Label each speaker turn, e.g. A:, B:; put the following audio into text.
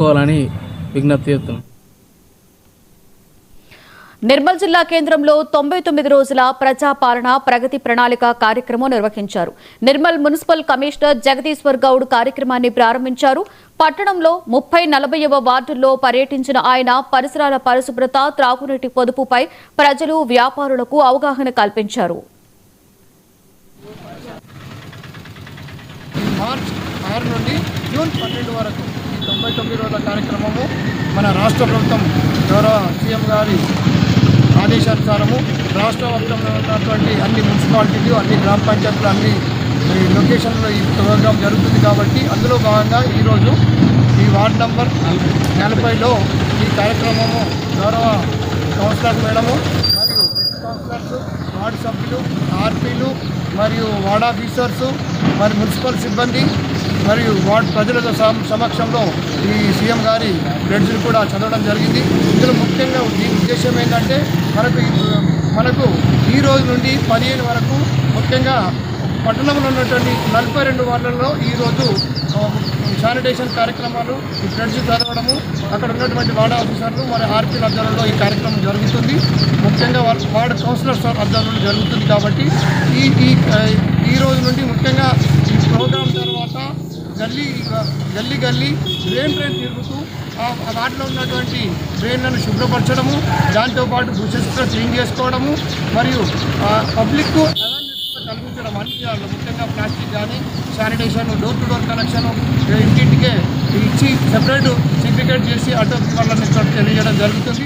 A: కోవాలని విజ్ఞప్తి చేస్తున్నాం.
B: నిర్మల్ జిల్లా కేంద్రంలో 99 రోజుల ప్రజాపాలన ప్రగతి ప్రణాళిక కార్యక్రమం నిర్వహించారు. నిర్మల్ మున్సిపల్ కమిషనర్ జగదీశ్వర్ గౌడ్ కార్యక్రమాన్ని ప్రారంభించారు. పట్టణంలో 30-40వ వార్డుల్లో పర్యటించిన ఆయన పరిసరాల పరిశుభ్రత, త్రాగునీటి పొదుపుపై ప్రజలు, వ్యాపారులకు అవగాహన కల్పించారు.
C: మార్చ్ 6 నుండి జూన్ 12 వరకు 99 రోజుల కార్యక్రమము మన రాష్ట్ర ప్రభుత్వం గౌరవ సీఎం గారి ఆదేశానుసారము రాష్ట్ర వ్యాప్తంలో ఉన్నటువంటి అన్ని మున్సిపాలిటీలు, అన్ని గ్రామ పంచాయతీలు, అన్ని లొకేషన్లో ఈ ప్రోగ్రాం జరుగుతుంది. కాబట్టి అందులో భాగంగా ఈరోజు ఈ వార్డు నంబర్ 40లో ఈ కార్యక్రమము గౌరవ కౌన్సిలర్ మేడము మరియు ఎక్స్ కౌన్సిలర్స్, వార్డు సభ్యులు, ఆర్పీలు మరియు వార్డ్ ఆఫీసర్సు మరి మున్సిపల్ సిబ్బంది మరియు వార్డు ప్రజల సమక్షంలో ఈ సీఎం గారి ప్రెడ్స్ని కూడా చదవడం జరిగింది. ఇందులో ముఖ్యంగా దీని ఉద్దేశం ఏంటంటే మనకు ఈ రోజు నుండి 15 వరకు ముఖ్యంగా పట్టణంలో ఉన్నటువంటి 42 వార్డులలో ఈరోజు శానిటేషన్ కార్యక్రమాలు ఈ ఫ్రెండ్స్ చదవడము, అక్కడ ఉన్నటువంటి వార్డు ఆఫీసర్లు మరి ఆర్పీల ఆధ్వర్యంలో ఈ కార్యక్రమం జరుగుతుంది. ముఖ్యంగా వార్డు కౌన్సిలర్స్ ఆధ్వర్యంలో జరుగుతుంది. కాబట్టి ఈ రోజు నుండి ముఖ్యంగా ఈ ప్రోగ్రాం తర్వాత గల్లీ డ్రైన్ తిరుగుతూ ఆ వాటిలో ఉన్నటువంటి డ్రైన్లను శుభ్రపరచడము, దాంతోపాటు బుషెస్ కూడా క్లీన్ చేసుకోవడము మరియు పబ్లిక్కు కల్పించడం అన్ని చేయాలి. ముఖ్యంగా ప్లాస్టిక్ కానీ sanitation, door to door connection ఇంటింటికే ఇచ్చి సెపరేట్ సర్టిఫికేట్ చేసి ఆటో వాళ్ళని తెలియజేయడం జరుగుతుంది.